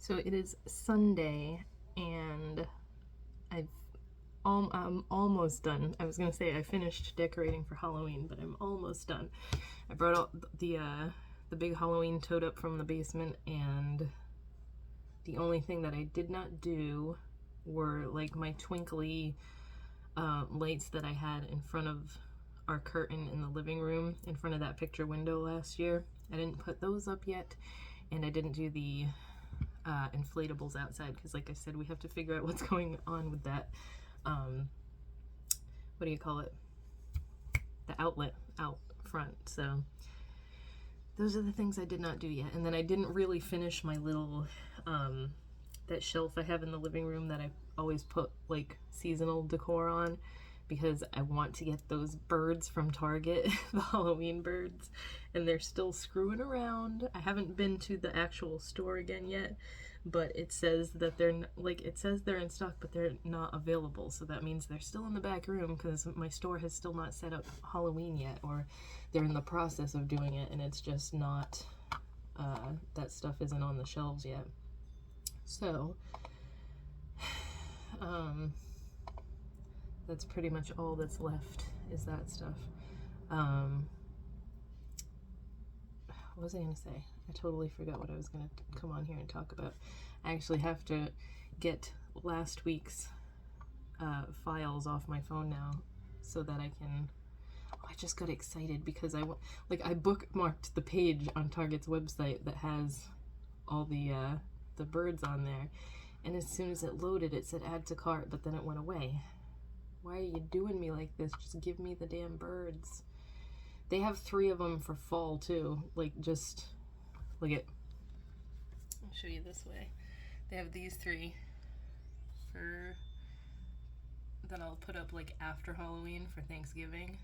So it is Sunday, and I'm almost done. I was gonna say I finished decorating for Halloween, but I'm almost done. I brought out the big Halloween tote up from the basement, and the only thing that I did not do were like my twinkly lights that I had in front of our curtain in the living room, in front of that picture window last year. I didn't put those up yet, and I didn't do the inflatables outside because, like I said, we have to figure out what's going on with that. What do you call it? The outlet out front. So those are the things I did not do yet. And then I didn't really finish my little that shelf I have in the living room that I always put like seasonal decor on, because I want to get those birds from Target, the Halloween birds, and they're still screwing around. I haven't been to the actual store again yet, but it says that they're in stock, but they're not available. So that means they're still in the back room because my store has still not set up Halloween yet, or they're in the process of doing it, and it's just not, that stuff isn't on the shelves yet. So, that's pretty much all that's left, is that stuff. What was I going to say? I totally forgot what I was going to come on here and talk about. I actually have to get last week's files off my phone now so that I can... Oh, I just got excited because I bookmarked the page on Target's website that has all the birds on there, and as soon as it loaded it said add to cart, but then it went away. Why are you doing me like this? Just give me the damn birds. They have 3 of them for fall too. Like, just look at, I'll show you this way. They have these 3 for, then I'll put up like after Halloween for Thanksgiving.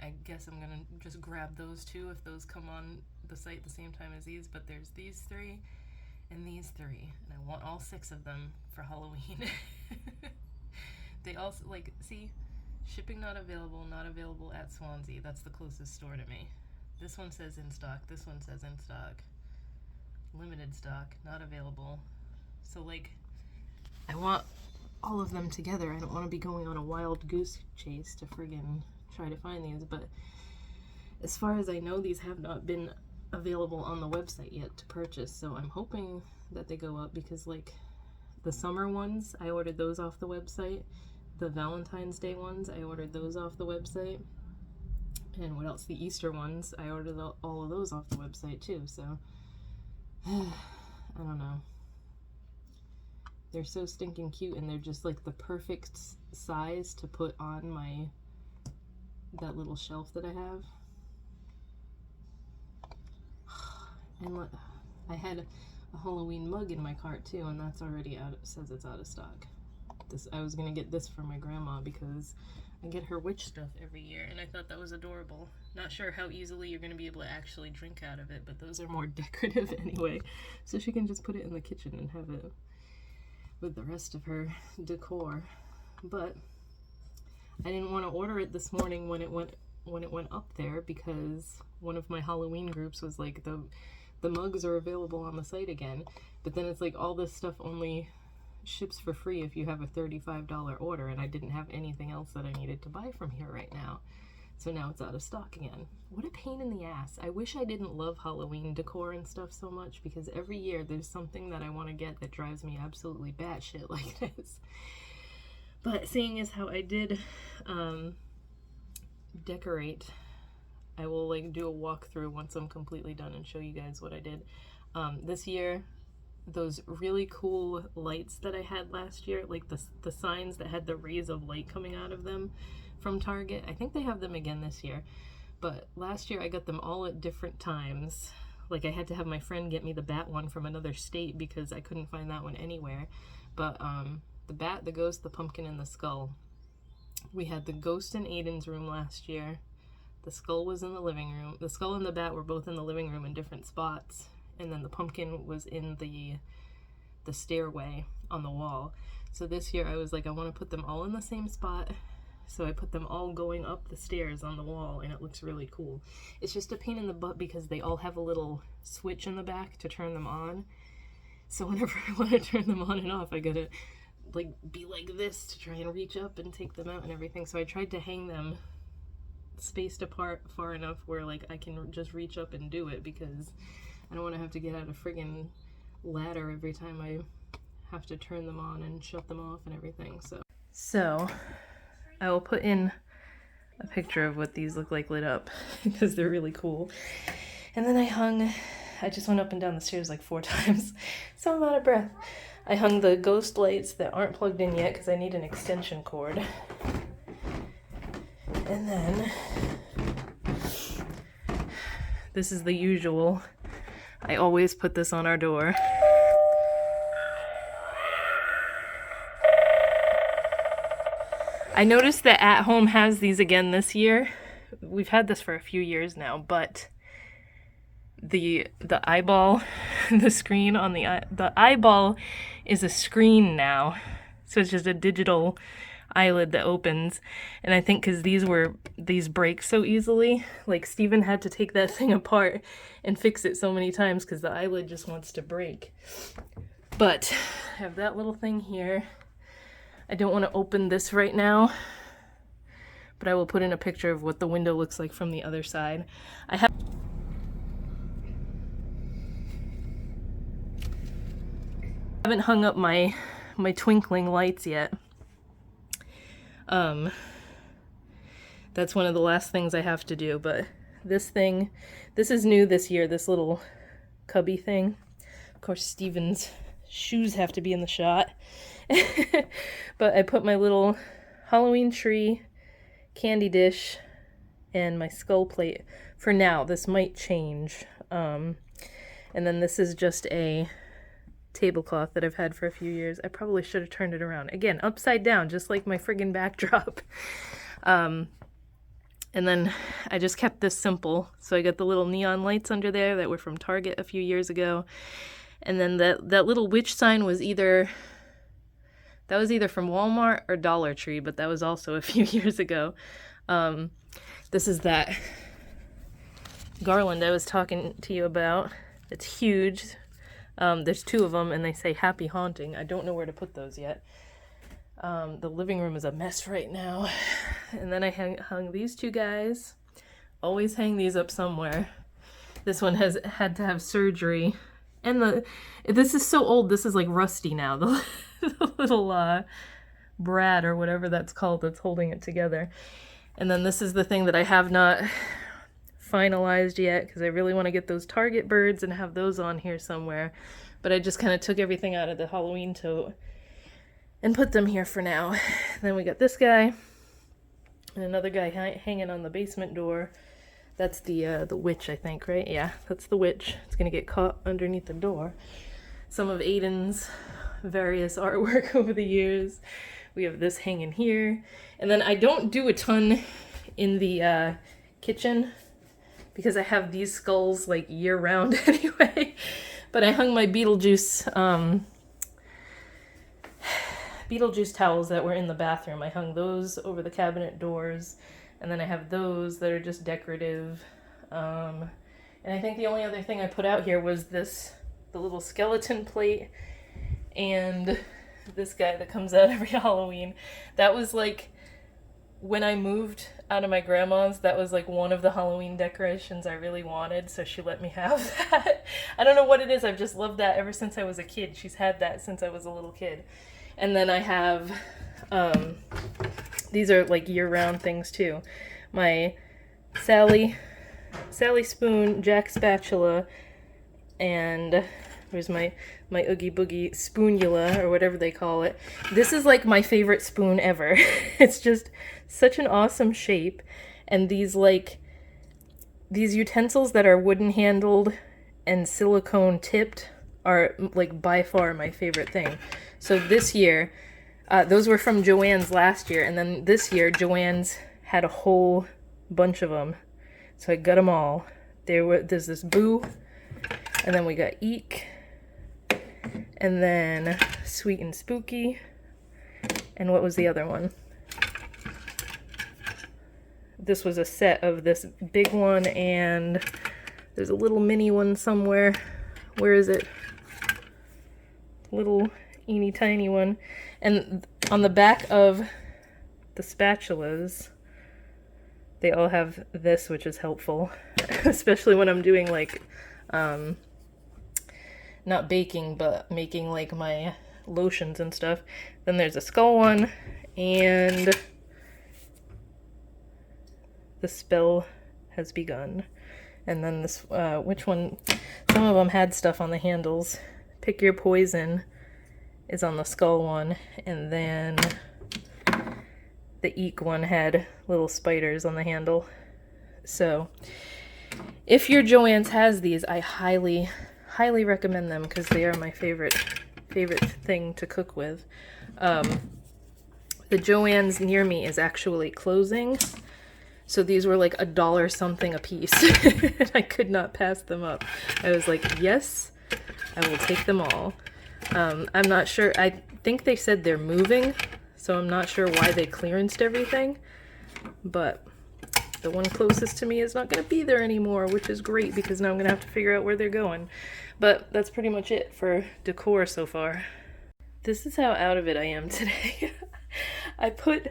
I guess I'm gonna just grab those 2 if those come on the site the same time as these, but there's these 3 and these 3, and I want all 6 of them for Halloween. They also, like, see, shipping not available at Swansea. That's the closest store to me. This one says in stock, this one says in stock. Limited stock, not available. So, like, I want all of them together. I don't want to be going on a wild goose chase to friggin' try to find these, but as far as I know, these have not been available on the website yet to purchase, so I'm hoping that they go up, because like the summer ones, I ordered those off the website. The Valentine's Day ones, I ordered those off the website. And what else? The Easter ones, I ordered all of those off the website too, so I don't know. They're so stinking cute, and they're just like the perfect size to put on that little shelf that I have. And look, I had a Halloween mug in my cart too, and that's already out. It says it's out of stock. I was gonna get this for my grandma because I get her witch stuff every year, and I thought that was adorable. Not sure how easily you're gonna be able to actually drink out of it, but those are more decorative anyway, so she can just put it in the kitchen and have it with the rest of her decor. But I didn't want to order it this morning when it went up there, because one of my Halloween groups was like, the mugs are available on the site again, but then it's like all this stuff only ships for free if you have a $35 order, and I didn't have anything else that I needed to buy from here right now, so now it's out of stock again. What a pain in the ass. I wish I didn't love Halloween decor and stuff so much, because every year there's something that I want to get that drives me absolutely batshit like this. But seeing as how I did decorate, I will like do a walkthrough once I'm completely done and show you guys what I did. This year, those really cool lights that I had last year, like the signs that had the rays of light coming out of them from Target, I think they have them again this year. But last year I got them all at different times. Like, I had to have my friend get me the bat one from another state because I couldn't find that one anywhere. But the bat, the ghost, the pumpkin, and the skull. We had the ghost in Aiden's room last year. The skull was in the living room. The skull and the bat were both in the living room in different spots. And then the pumpkin was in the stairway on the wall. So this year I was like, I want to put them all in the same spot. So I put them all going up the stairs on the wall, and it looks really cool. It's just a pain in the butt because they all have a little switch in the back to turn them on. So whenever I want to turn them on and off, I gotta like be like this to try and reach up and take them out and everything. So I tried to hang them spaced apart far enough where like I can just reach up and do it, because I don't want to have to get out a friggin' ladder every time I have to turn them on and shut them off and everything. So I will put in a picture of what these look like lit up because they're really cool. And then I just went up and down the stairs like 4 times, so I'm out of breath. I hung the ghost lights that aren't plugged in yet because I need an extension cord. And then this is the usual. I always put this on our door. I noticed that At Home has these again this year. We've had this for a few years now, but the eyeball, the screen on the eyeball is a screen now. So it's just a digital eyelid that opens. And I think because these break so easily, like Steven had to take that thing apart and fix it so many times because the eyelid just wants to break. But I have that little thing here. I don't want to open this right now, but I will put in a picture of what the window looks like from the other side. I haven't hung up my twinkling lights yet. That's one of the last things I have to do, but this is new this year, this little cubby thing. Of course, Steven's shoes have to be in the shot. But I put my little Halloween tree, candy dish, and my skull plate for now. This might change. And then this is just a tablecloth that I've had for a few years. I probably should have turned it around. Again, upside down, just like my friggin' backdrop. And then I just kept this simple. So I got the little neon lights under there that were from Target a few years ago. And then that little witch sign was either from Walmart or Dollar Tree, but that was also a few years ago. This is that garland I was talking to you about. It's huge. There's 2 of them, and they say happy haunting. I don't know where to put those yet. The living room is a mess right now. And then I hung these 2 guys. Always hang these up somewhere. This one has had to have surgery. And this is so old, this is like rusty now. The little brad or whatever that's called that's holding it together. And then this is the thing that I have not finalized yet because I really want to get those Target birds and have those on here somewhere. But I just kind of took everything out of the Halloween tote and put them here for now. Then we got this guy and another guy hanging on the basement door. That's the witch, I think, right? Yeah, that's the witch. It's gonna get caught underneath the door. Some of Aiden's various artwork over the years. We have this hanging here. And then I don't do a ton in the kitchen because I have these skulls like year round anyway. But I hung my Beetlejuice towels that were in the bathroom. I hung those over the cabinet doors. And then I have those that are just decorative. And I think the only other thing I put out here was the little skeleton plate and this guy that comes out every Halloween. That was like, when I moved out of my grandma's, that was like one of the Halloween decorations I really wanted, so she let me have that. I don't know what it is, I've just loved that ever since I was a kid. She's had that since I was a little kid. And then I have, these are like year-round things too. My Sally spoon, Jack spatula, and there's my Oogie Boogie spoonula, or whatever they call it. This is like my favorite spoon ever. It's just such an awesome shape. And these utensils that are wooden handled and silicone tipped are like by far my favorite thing. So this year, those were from Joann's last year, and then this year Joann's had a whole bunch of them. So I got them all. There's this Boo, and then we got Eek, and then Sweet and Spooky, and what was the other one? This was a set of this big one, and there's a little mini one somewhere. Where is it? little eeny tiny one. And on the back of the spatulas, they all have this, which is helpful, especially when I'm doing like, not baking, but making like my lotions and stuff. Then there's a skull one, and the spell has begun. And then this, which one? Some of them had stuff on the handles. Pick your poison is on the skull one, and then the eek one had little spiders on the handle. So if your Joann's has these, I highly recommend them because they are my favorite thing to cook with. The Joann's near me is actually closing, so these were like $1 something a piece. I could not pass them up. I was like, yes, I will take them all. I'm not sure. I think they said they're moving, so I'm not sure why they clearanced everything, but the one closest to me is not going to be there anymore, which is great because now I'm going to have to figure out where they're going. But that's pretty much it for decor so far. This is how out of it I am today. I put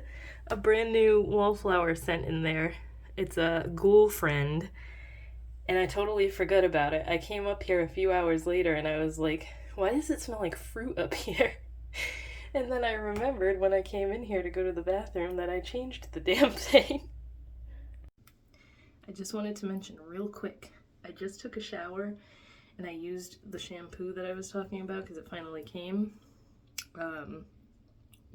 a brand new wallflower scent in there. It's a Ghoul Friend, and I totally forgot about it. I came up here a few hours later and I was like, why does it smell like fruit up here? And then I remembered when I came in here to go to the bathroom that I changed the damn thing. I just wanted to mention real quick, I just took a shower and I used the shampoo that I was talking about because it finally came.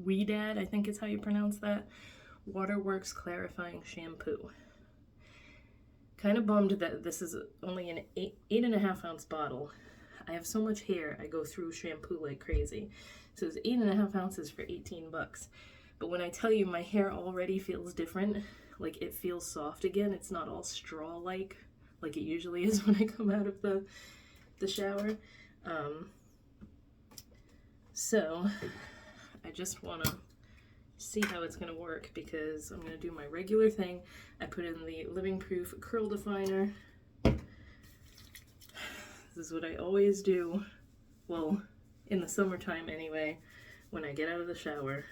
Wedad, I think is how you pronounce that. Waterworks Clarifying Shampoo. Kind of bummed that this is only an 8.5 ounce bottle. I have so much hair, I go through shampoo like crazy. So it's 8.5 ounces for 18 bucks. But when I tell you my hair already feels different, like it feels soft again, it's not all straw-like it usually is when I come out of the shower. So I just want to see how it's going to work because I'm going to do my regular thing. I put in the Living Proof Curl Definer. This is what I always do, well, in the summertime anyway, when I get out of the shower.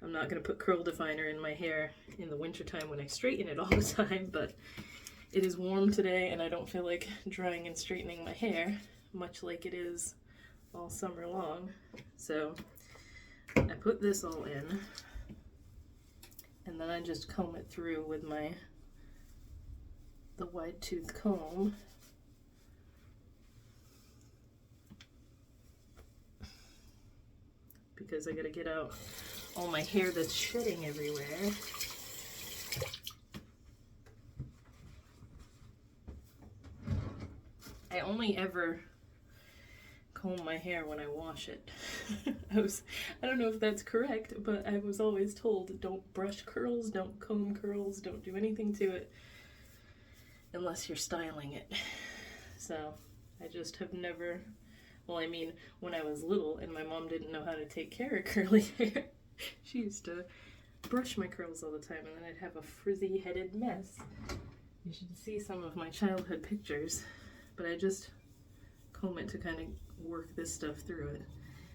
I'm not going to put curl definer in my hair in the wintertime when I straighten it all the time, but it is warm today and I don't feel like drying and straightening my hair, much like it is all summer long. So I put this all in, and then I just comb it through with the wide tooth comb. Because I gotta get out all my hair that's shedding everywhere. I only ever comb my hair when I wash it. I don't know if that's correct, but I was always told don't brush curls, don't comb curls, don't do anything to it unless you're styling it. So I just have never, well, I mean, when I was little and my mom didn't know how to take care of curly hair, she used to brush my curls all the time and then I'd have a frizzy-headed mess. You should see some of my childhood pictures, but I just comb it to kind of work this stuff through it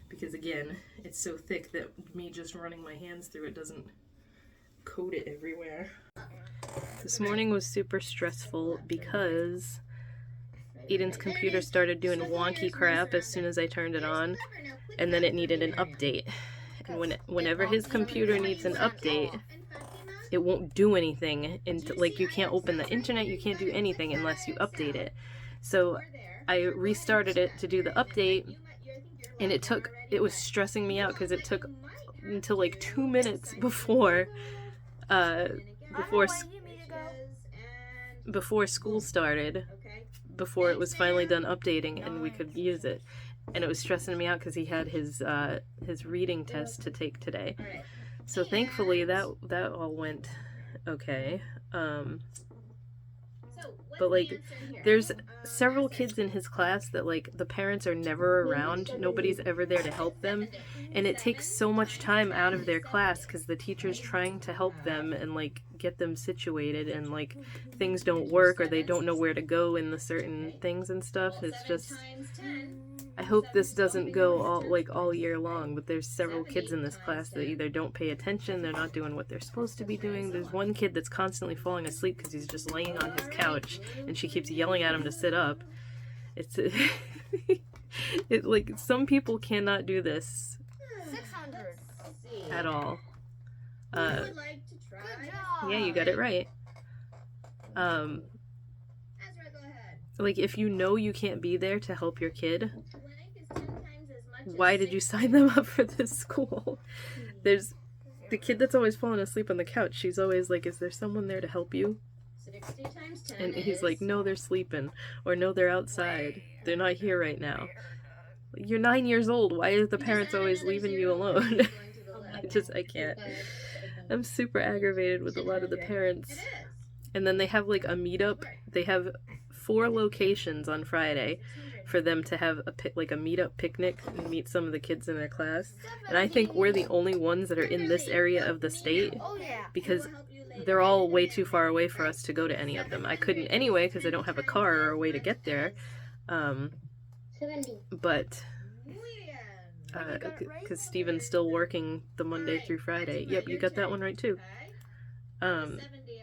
because, again, it's so thick that me just running my hands through it doesn't coat it everywhere. This morning was super stressful because Eden's computer started doing wonky crap as soon as I turned it on, and then it needed an update. And whenever his computer needs an update, it won't do anything. Like, you can't open the internet, you can't do anything unless you update it. So I restarted it to do the update, and it was stressing me out because it took until like 2 minutes before school started, before it was finally done updating and we could use it. And it was stressing me out because he had his reading test to take today. So thankfully that all went okay. But like, there's several kids in his class that like the parents are never around, nobody's ever there to help them, and it takes so much time out of their class because the teacher's trying to help them and like get them situated, and like things don't work or they don't know where to go in the certain things and stuff. It's just, I hope this doesn't go all year long, but there's several kids in this class that either don't pay attention, they're not doing what they're supposed to be doing. There's one kid that's constantly falling asleep because he's just laying on his couch, and she keeps yelling at him to sit up. It's like some people cannot do this 600 at all. Good job. Yeah, you got it right. Like, if you know you can't be there to help your kid, why did you sign them up for this school? There's the kid that's always falling asleep on the couch. She's always like, is there someone there to help you? 60 times 10 And he's like, no, they're sleeping. Or no, they're outside. They're not here right now. You're 9 years old. Why are the parents always leaving you alone? I can't. I'm super aggravated with a lot of the parents. And then they have like a meetup. They have 4 locations on Friday for them to have a meetup picnic and meet some of the kids in their class. And I think we're the only ones that are in this area of the state Oh yeah. because they're all way too far away for us to go to any of them. I couldn't anyway because I don't have a car or a way to get there. But because Steven's still working the Monday through Friday. Yep, you got that one right too.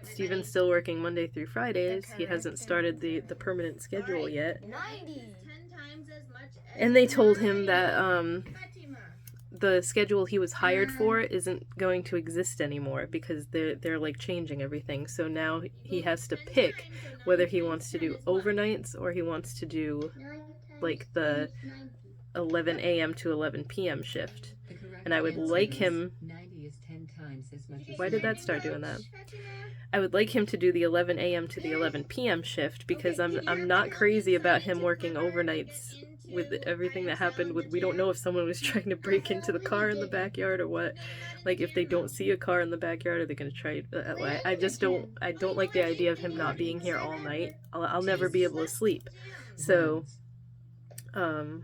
Steven's still working Monday through Fridays. He hasn't started the permanent schedule yet. 90. And they told him that the schedule he was hired for isn't going to exist anymore because they're like changing everything. So now he has to pick whether he wants to do overnights or he wants to do like the 11 a.m. to 11 p.m. shift. And I would like him... Why did that start doing that? I would like him to do the 11 a.m. to the 11 p.m. shift because I'm not crazy about him working overnights with everything that happened with, we don't know if someone was trying to break into the car in the backyard or what. Like, if they don't see a car in the backyard, are they going to try? I don't like the idea of him not being here all night. I'll never be able to sleep. So, will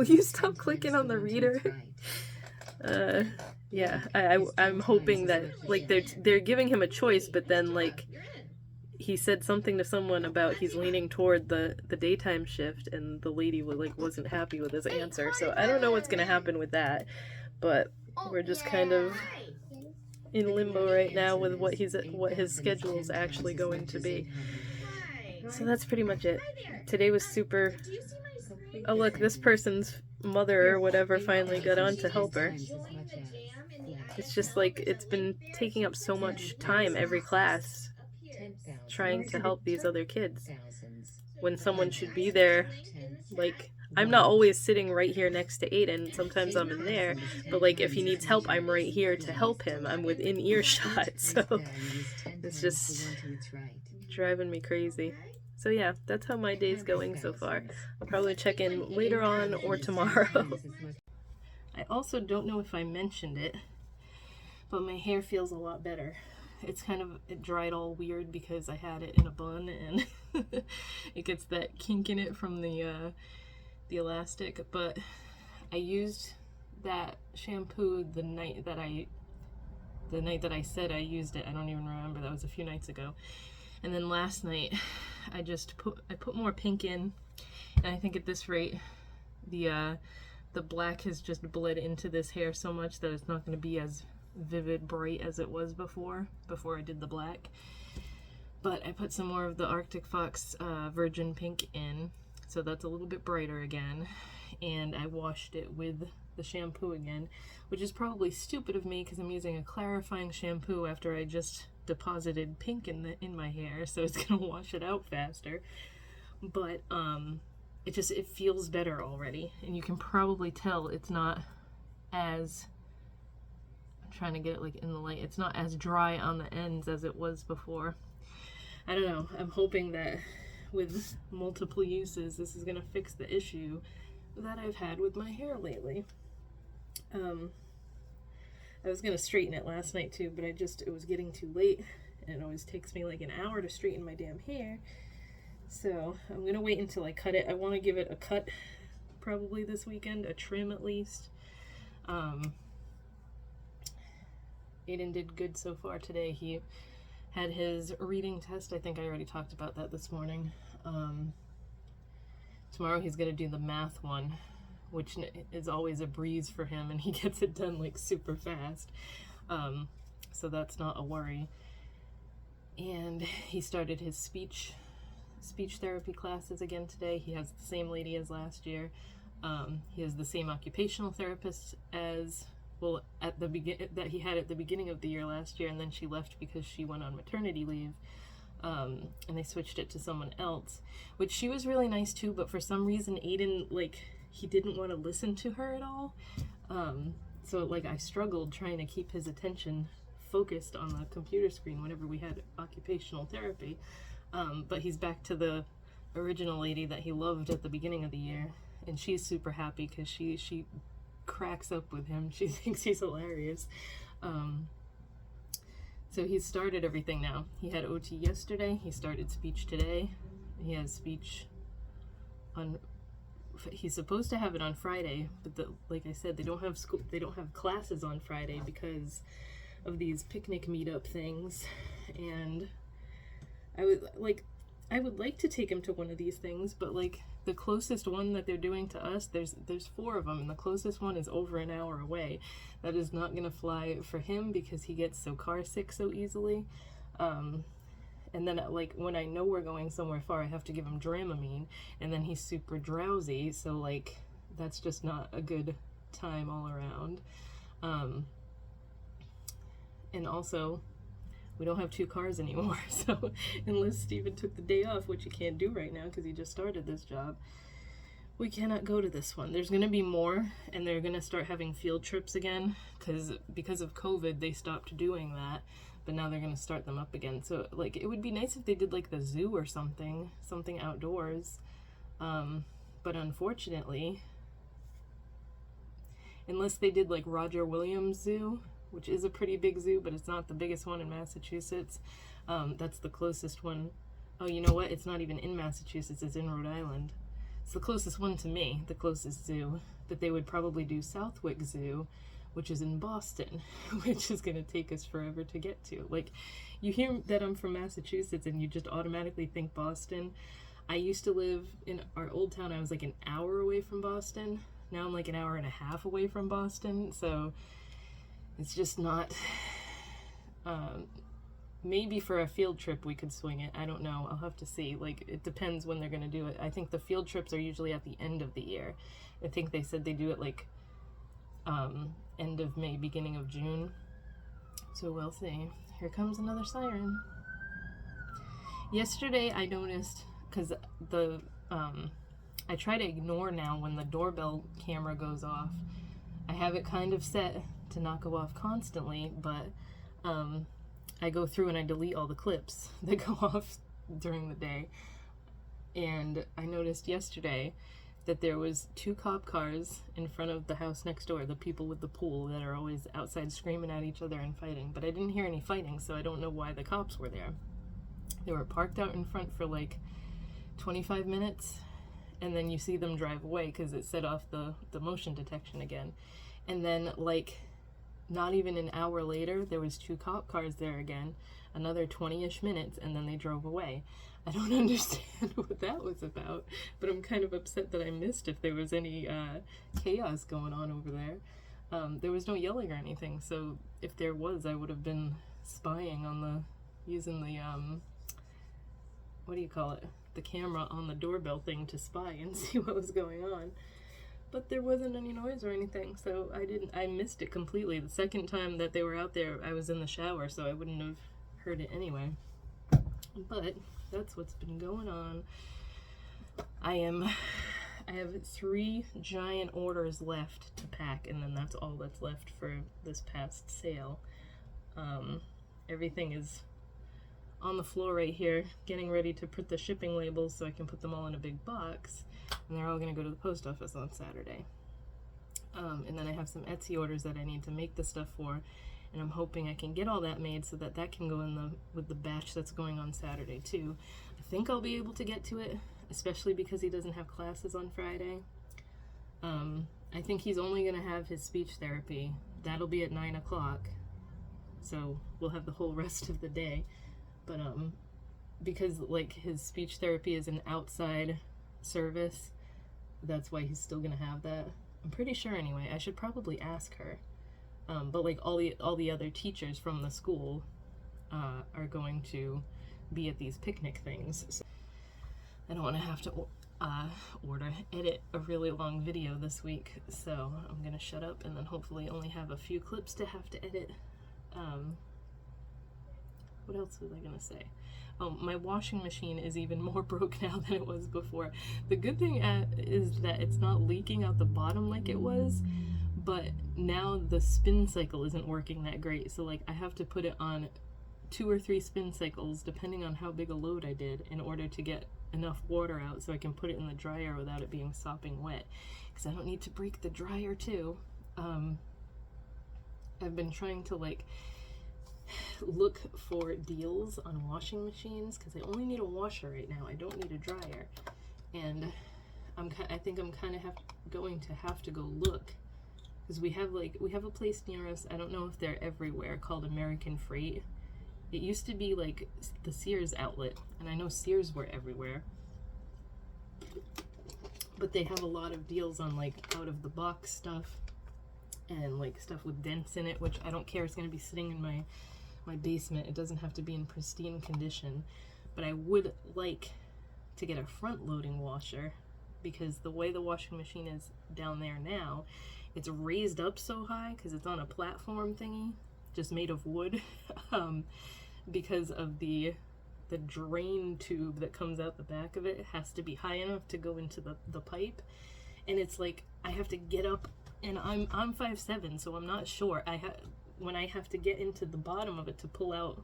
you stop clicking on the reader? Yeah, I'm hoping that, like, they're giving him a choice, but then, like, he said something to someone about he's leaning toward the daytime shift, and the lady wasn't happy with his answer. So I don't know what's gonna happen with that, but we're just kind of in limbo right now with what his schedule is actually going to be. So that's pretty much it. Today was super. Oh look, this person's mother or whatever finally got on to help her. It's just like it's been taking up so much time every class trying to help these other kids when someone should be there. Like, I'm not always sitting right here next to Aiden. Sometimes I'm in there, but like if he needs help, I'm right here to help him. I'm within earshot, so it's just driving me crazy. So yeah, that's how my day's going so far. I'll probably check in later on or tomorrow. I also don't know if I mentioned it, but my hair feels a lot better. It dried all weird because I had it in a bun and it gets that kink in it from the elastic, but I used that shampoo the night that I said I used it. I don't even remember, that was a few nights ago. And then last night I put more pink in, and I think at this rate the black has just bled into this hair so much that it's not going to be as vivid bright as it was before I did the black. But I put some more of the Arctic Fox Virgin Pink in, so that's a little bit brighter again, and I washed it with the shampoo again, which is probably stupid of me because I'm using a clarifying shampoo after I just deposited pink in my hair, so it's gonna wash it out faster. But it feels better already, and you can probably tell it's not as, I'm trying to get it like in the light, it's not as dry on the ends as it was before. I don't know, I'm hoping that with multiple uses this is gonna fix the issue that I've had with my hair lately. I was gonna straighten it last night too, but it was getting too late, and it always takes me like an hour to straighten my damn hair. So I'm gonna wait until I cut it. I want to give it a cut probably this weekend, a trim at least. Aiden did good so far today. He had his reading test. I think I already talked about that this morning. Tomorrow he's going to do the math one, which is always a breeze for him, and he gets it done like super fast. So that's not a worry. And he started his speech therapy classes again today. He has the same lady as last year. He has the same occupational therapist as, well, that he had at the beginning of the year last year, and then she left because she went on maternity leave. And they switched it to someone else, which she was really nice too, but for some reason Aiden, like, he didn't want to listen to her at all. So like I struggled trying to keep his attention focused on the computer screen whenever we had occupational therapy. But he's back to the original lady that he loved at the beginning of the year, and she's super happy because she cracks up with him. She thinks he's hilarious. So he's started everything now. He had OT yesterday. He started speech today. He has speech on. He's supposed to have it on Friday, but like I said, they don't have school. They don't have classes on Friday because of these picnic meetup things. And I would like to take him to one of these things, but like the closest one that they're doing to us, there's 4 of them, and the closest one is over an hour away. That is not gonna fly for him because he gets so car sick so easily. And then like when I know we're going somewhere far, I have to give him Dramamine, and then he's super drowsy, so like that's just not a good time all around. And also, we don't have 2 cars anymore, so unless Steven took the day off, which he can't do right now because he just started this job, we cannot go to this one. There's going to be more, and they're going to start having field trips again because of COVID, they stopped doing that, but now they're going to start them up again. So like it would be nice if they did like the zoo or something outdoors, but unfortunately, unless they did like Roger Williams Zoo, which is a pretty big zoo, but it's not the biggest one in Massachusetts. That's the closest one. Oh, you know what? It's not even in Massachusetts, it's in Rhode Island. It's the closest one to me, the closest zoo. But they would probably do Southwick Zoo, which is in Boston, which is going to take us forever to get to. Like, you hear that I'm from Massachusetts and you just automatically think Boston. I used to live in our old town. I was like an hour away from Boston. Now I'm like an hour and a half away from Boston, so it's just not, maybe for a field trip we could swing it. I don't know. I'll have to see. Like, it depends when they're going to do it. I think the field trips are usually at the end of the year. I think they said they do it like end of May, beginning of June. So we'll see. Here comes another siren. Yesterday I noticed, because I try to ignore now when the doorbell camera goes off. I have it kind of set to not go off constantly, but I go through and I delete all the clips that go off during the day. And I noticed yesterday that there was 2 cop cars in front of the house next door, the people with the pool that are always outside screaming at each other and fighting. But I didn't hear any fighting, so I don't know why the cops were there. They were parked out in front for like 25 minutes, and then you see them drive away because it set off the motion detection again. And then like not even an hour later, there was 2 cop cars there again, another 20-ish minutes, and then they drove away. I don't understand what that was about, but I'm kind of upset that I missed if there was any chaos going on over there. There was no yelling or anything, so if there was, I would have been spying on using the, what do you call it? The camera on the doorbell thing to spy and see what was going on. But there wasn't any noise or anything, so I missed it completely. The second time that they were out there, I was in the shower, so I wouldn't have heard it anyway. But that's what's been going on. I have 3 giant orders left to pack, and then that's all that's left for this past sale. Everything is on the floor right here, getting ready to put the shipping labels so I can put them all in a big box, and they're all going to go to the post office on Saturday. And then I have some Etsy orders that I need to make the stuff for, and I'm hoping I can get all that made so that can go in with the batch that's going on Saturday too. I think I'll be able to get to it, especially because he doesn't have classes on Friday. I think he's only going to have his speech therapy. That'll be at 9 o'clock, so we'll have the whole rest of the day. But because like his speech therapy is an outside service, that's why he's still gonna have that. I'm pretty sure anyway. I should probably ask her. But like all the other teachers from the school are going to be at these picnic things. So I don't want to have to edit a really long video this week, so I'm gonna shut up and then hopefully only have a few clips to have to edit. What else was I gonna say? Oh, my washing machine is even more broke now than it was before. The good thing is that it's not leaking out the bottom like it was, but now the spin cycle isn't working that great. So like I have to put it on 2 or 3 spin cycles depending on how big a load I did in order to get enough water out so I can put it in the dryer without it being sopping wet, because I don't need to break the dryer too. I've been trying to like look for deals on washing machines because I only need a washer right now. I don't need a dryer, and I think I'm kind of going to have to go look, because we have a place near us. I don't know if they're everywhere, called American Freight. It used to be like the Sears outlet, and I know Sears were everywhere, but they have a lot of deals on like out of the box stuff and like stuff with dents in it, which I don't care. It's going to be sitting in my basement. It doesn't have to be in pristine condition, but I would like to get a front loading washer, because the way the washing machine is down there now, it's raised up so high because it's on a platform thingy just made of wood, because of the drain tube that comes out the back of it. It has to be high enough to go into the pipe, and it's like I have to get up, and I'm 5'7", so I'm not sure. When I have to get into the bottom of it to pull out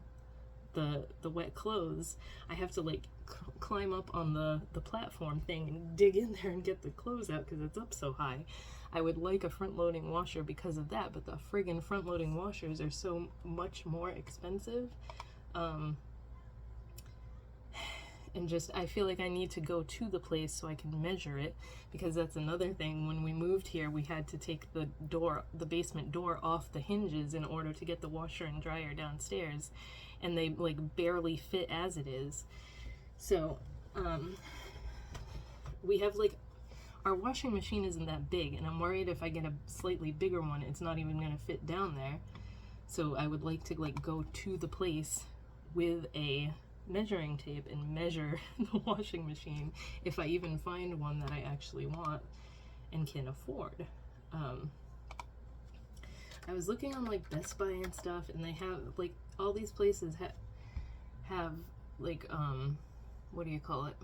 the wet clothes, I have to like climb up on the platform thing and dig in there and get the clothes out because it's up so high. I would like a front-loading washer because of that, but the friggin' front-loading washers are so much more expensive. And just, I feel like I need to go to the place so I can measure it, because that's another thing. When we moved here, we had to take the basement door off the hinges in order to get the washer and dryer downstairs, and they like barely fit as it is. So we have like, our washing machine isn't that big, and I'm worried if I get a slightly bigger one, it's not even gonna fit down there. So I would like to like go to the place with a measuring tape and measure the washing machine, if I even find one that I actually want and can afford. I was looking on like Best Buy and stuff, and they have like all these places have like what do you call it,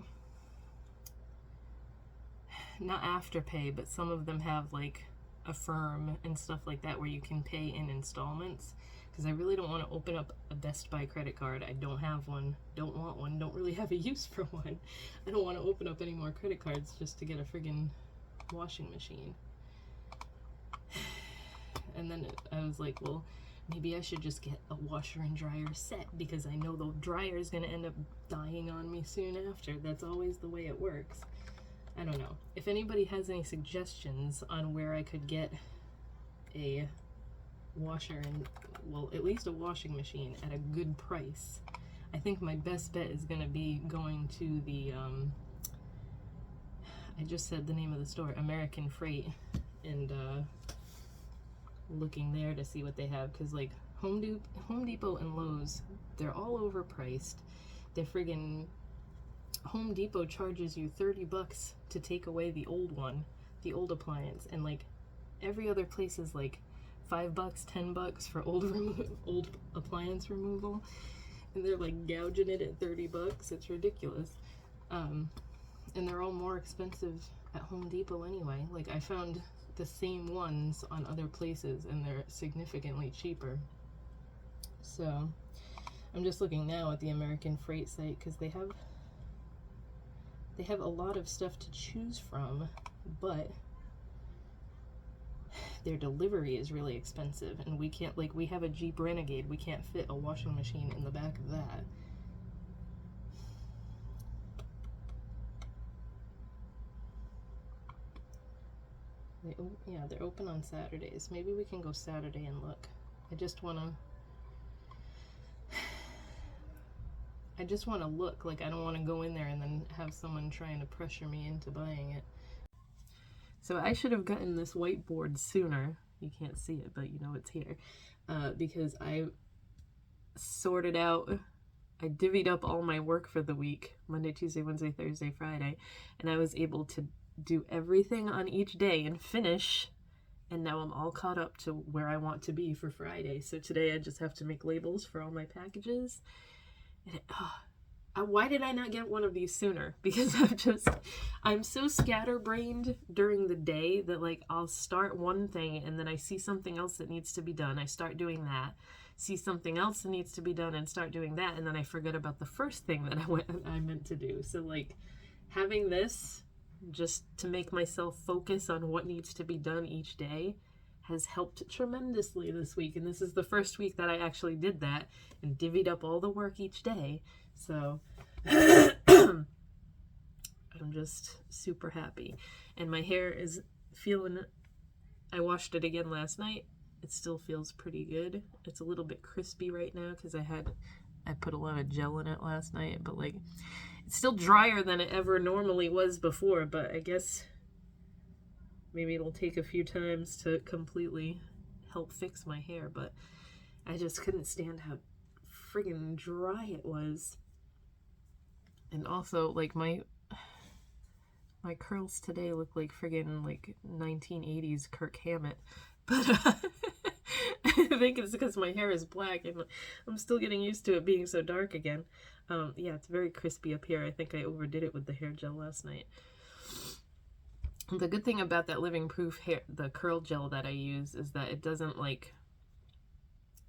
not Afterpay, but some of them have like Affirm and stuff like that where you can pay in installments, because I really don't want to open up a Best Buy credit card. I don't have one, don't want one, don't really have a use for one. I don't want to open up any more credit cards just to get a friggin' washing machine. And then I was like, well, maybe I should just get a washer and dryer set, because I know the dryer is going to end up dying on me soon after. That's always the way it works. I don't know. If anybody has any suggestions on where I could get a washer and, well, at least a washing machine at a good price, I think my best bet is going to be going to the, I just said the name of the store, American Freight, and looking there to see what they have, because like Home Depot and Lowe's, they're all overpriced. They're friggin', Home Depot charges you $30 to take away the old one, the old appliance, and like every other place is like $5, $10 for old appliance removal, and they're like gouging it at $30. It's ridiculous. And they're all more expensive at Home Depot anyway. Like I found the same ones on other places and they're significantly cheaper. So I'm just looking now at the American Freight site, because they have a lot of stuff to choose from, but their delivery is really expensive, and we can't, like, we have a Jeep Renegade, we can't fit a washing machine in the back of that. Yeah, they're open on Saturdays. Maybe we can go Saturday and look. I just want to look. Like, I don't want to go in there and then have someone trying to pressure me into buying it. So I should have gotten this whiteboard sooner. You can't see it, but you know it's here. Because I sorted out, I divvied up all my work for the week, Monday, Tuesday, Wednesday, Thursday, Friday, and I was able to do everything on each day and finish, and now I'm all caught up to where I want to be for Friday. So today I just have to make labels for all my packages. And why did I not get one of these sooner? Because I'm so scatterbrained during the day that like I'll start one thing and then I see something else that needs to be done. I start doing that, see something else that needs to be done and start doing that, and then I forget about the first thing that I meant to do. So like having this just to make myself focus on what needs to be done each day has helped tremendously this week. And this is the first week that I actually did that and divvied up all the work each day. So I'm just super happy. And my hair is feeling, I washed it again last night. It still feels pretty good. It's a little bit crispy right now because I put a lot of gel in it last night, but like it's still drier than it ever normally was before, but I guess maybe it'll take a few times to completely help fix my hair, but I just couldn't stand how friggin' dry it was. And also, like, my curls today look like friggin' like 1980s Kirk Hammett, but I think it's because my hair is black and I'm still getting used to it being so dark again. Yeah, it's very crispy up here. I think I overdid it with the hair gel last night. The good thing about that Living Proof hair, the curl gel that I use, is that it doesn't like,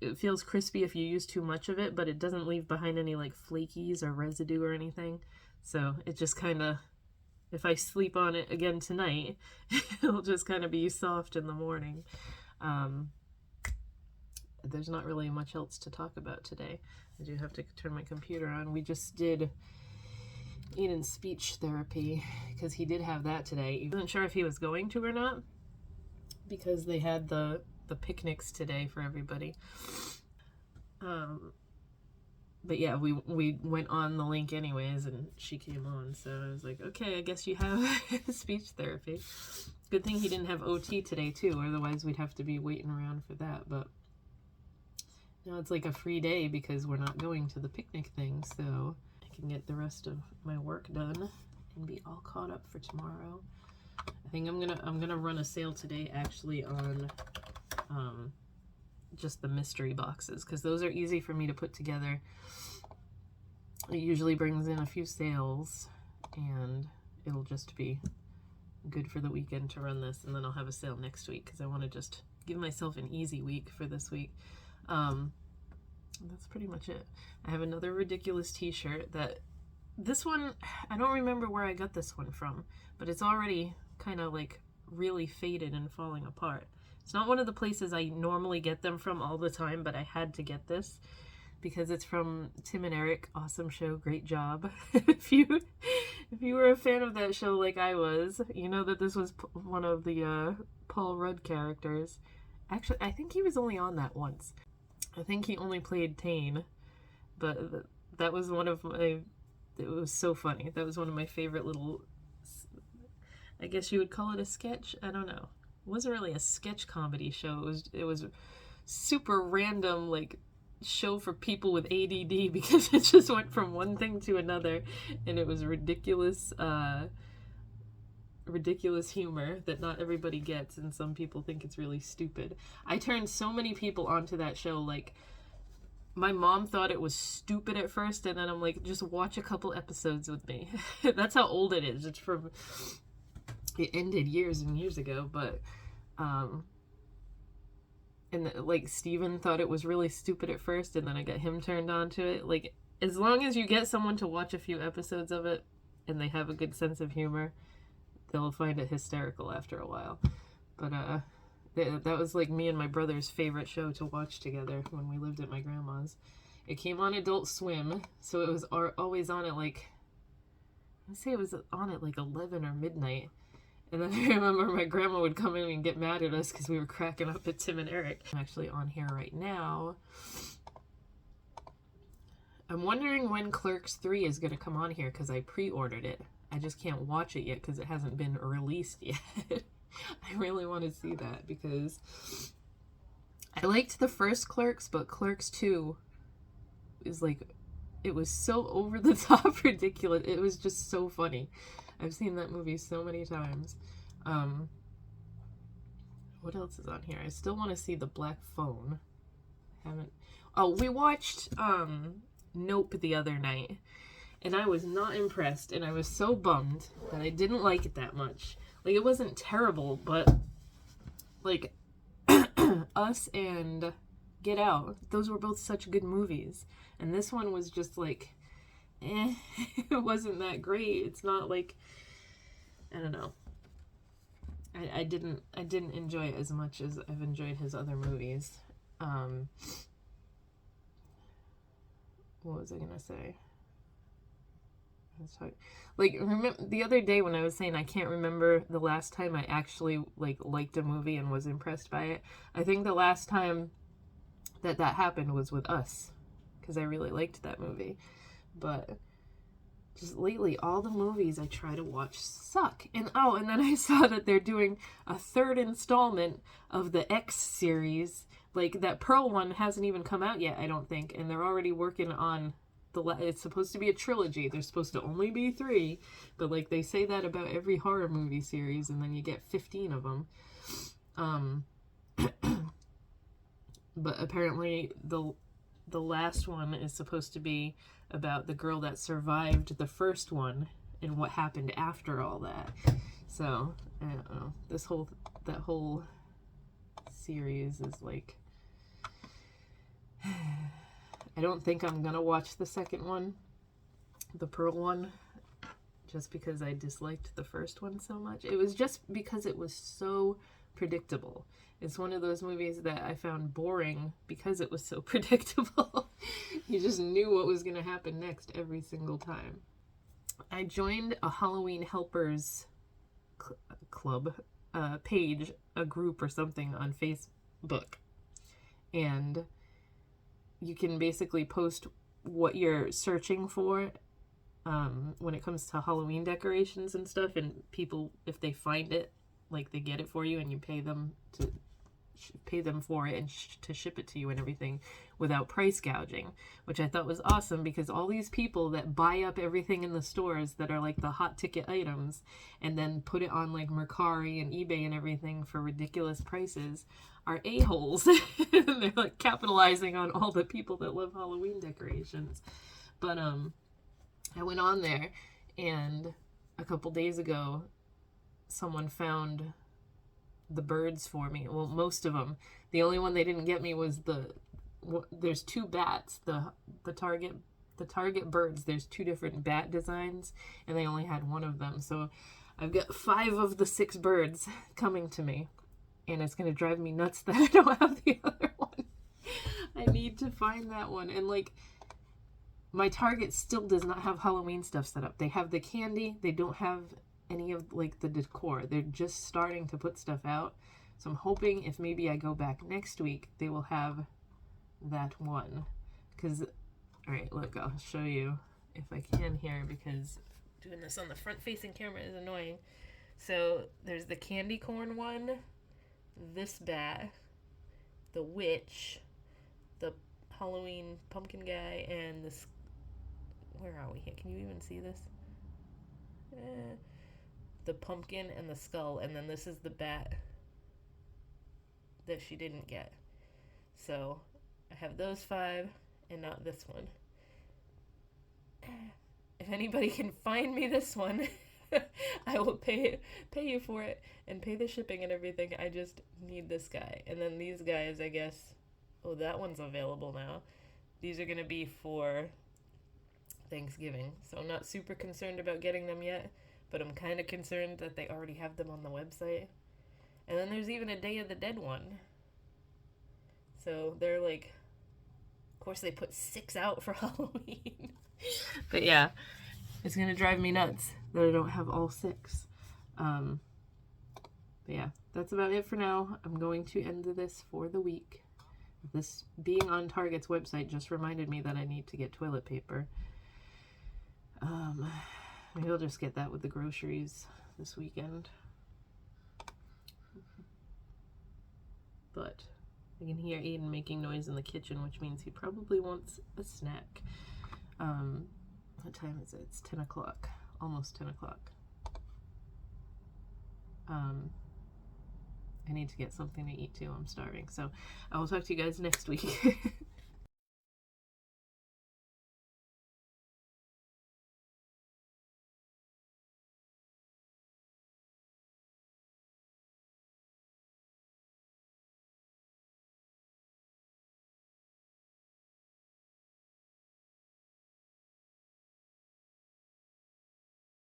it feels crispy if you use too much of it, but it doesn't leave behind any like flakies or residue or anything. So it just kind of, if I sleep on it again tonight, it'll just kind of be soft in the morning. There's not really much else to talk about today. I do have to turn my computer on. We just did Eden's speech therapy because he did have that today. He wasn't sure if he was going to or not because they had the picnics today for everybody. But yeah, we went on the link anyways, and she came on, so I was like, okay, I guess you have speech therapy. Good thing he didn't have OT today too, otherwise we'd have to be waiting around for that. But now it's like a free day because we're not going to the picnic thing, so I can get the rest of my work done and be all caught up for tomorrow. I think I'm gonna run a sale today actually on just the mystery boxes, because those are easy for me to put together. It usually brings in a few sales, and it'll just be good for the weekend to run this, and then I'll have a sale next week because I want to just give myself an easy week for this week. That's pretty much it. I have another ridiculous t-shirt that, this one, I don't remember where I got this one from, but it's already kind of like really faded and falling apart. It's not one of the places I normally get them from all the time, but I had to get this because it's from Tim and Eric. Awesome show, great job. If you were a fan of that show like I was, you know that this was one of the Paul Rudd characters. Actually, I think he was only on that once. I think he only played Tane, but that was one of my, it was so funny. That was one of my favorite little, I guess you would call it a sketch? I don't know. It wasn't really a sketch comedy show. It was super random, like, show for people with ADD because it just went from one thing to another, and it was ridiculous humor that not everybody gets, and some people think it's really stupid. I turned so many people onto that show. Like, my mom thought it was stupid at first, and then I'm like, just watch a couple episodes with me. That's how old it is. It's from, it ended years and years ago, but and like Steven thought it was really stupid at first, and then I got him turned on to it. Like, as long as you get someone to watch a few episodes of it and they have a good sense of humor, they'll find it hysterical after a while. But that was like me and my brother's favorite show to watch together when we lived at my grandma's. It came on Adult Swim, so it was always on at like, I'd say it was on at like 11 or midnight. And then I remember my grandma would come in and get mad at us because we were cracking up at Tim and Eric. I'm actually on here right now. I'm wondering when Clerks 3 is going to come on here because I pre-ordered it. I just can't watch it yet because it hasn't been released yet. I really want to see that because I liked the first Clerks, but Clerks 2 is like, it was so over the top ridiculous. It was just so funny. I've seen that movie so many times. What else is on here? I still want to see The Black Phone. Haven't. Oh, we watched Nope the other night, and I was not impressed, and I was so bummed that I didn't like it that much. Like, it wasn't terrible, but like Us and Get Out, those were both such good movies, and this one was just like, it wasn't that great. It's not like, I don't know. I didn't enjoy it as much as I've enjoyed his other movies. What was I gonna say? Like, remember the other day when I was saying I can't remember the last time I actually like liked a movie and was impressed by it. I think the last time that happened was with Us, because I really liked that movie. But just lately, all the movies I try to watch suck. And then I saw that they're doing a third installment of the X series. Like, that Pearl one hasn't even come out yet, I don't think. And they're already working on it's supposed to be a trilogy. There's supposed to only be 3. But, like, they say that about every horror movie series, and then you get 15 of them. But apparently the last one is supposed to be about the girl that survived the first one and what happened after all that. So, I don't know. That whole series is like, I don't think I'm gonna watch the second one, the Pearl one, just because I disliked the first one so much. It was just because it was so predictable. It's one of those movies that I found boring because it was so predictable. You just knew what was going to happen next every single time. I joined a Halloween Helpers club page, a group or something on Facebook. And you can basically post what you're searching for when it comes to Halloween decorations and stuff. And people, if they find it, like, they get it for you and you pay them for it and to ship it to you and everything without price gouging, which I thought was awesome, because all these people that buy up everything in the stores that are like the hot ticket items and then put it on like Mercari and eBay and everything for ridiculous prices are a-holes. They're like capitalizing on all the people that love Halloween decorations. But I went on there, and a couple days ago someone found the birds for me. Well, most of them. The only one they didn't get me was there's 2 bats. The target birds, there's 2 different bat designs, and they only had one of them. So I've got 5 of the 6 birds coming to me, and it's going to drive me nuts that I don't have the other one. I need to find that one. And like, my Target still does not have Halloween stuff set up. They have the candy. They don't have any of like the decor. They're just starting to put stuff out. So I'm hoping if maybe I go back next week, they will have that one. Because, alright, look, I'll show you if I can here, because doing this on the front facing camera is annoying. So there's the candy corn one, this bat, the witch, the Halloween pumpkin guy, and this, where are we here? Can you even see this? The pumpkin and the skull, and then this is the bat that she didn't get. So I have those 5 and not this one. If anybody can find me this one, I will pay you for it and pay the shipping and everything. I just need this guy. And then these guys, I guess, oh, that one's available now. These are going to be for Thanksgiving. So I'm not super concerned about getting them yet, but I'm kind of concerned that they already have them on the website. And then there's even a Day of the Dead one. So they're like, of course they put 6 out for Halloween. But yeah, it's going to drive me nuts that I don't have all 6. But yeah, that's about it for now. I'm going to end this for the week. This being on Target's website just reminded me that I need to get toilet paper. Maybe I'll just get that with the groceries this weekend. but I can hear Aiden making noise in the kitchen, which means he probably wants a snack. What time is it? It's 10 o'clock. Almost 10 o'clock. I need to get something to eat too. I'm starving. So I will talk to you guys next week.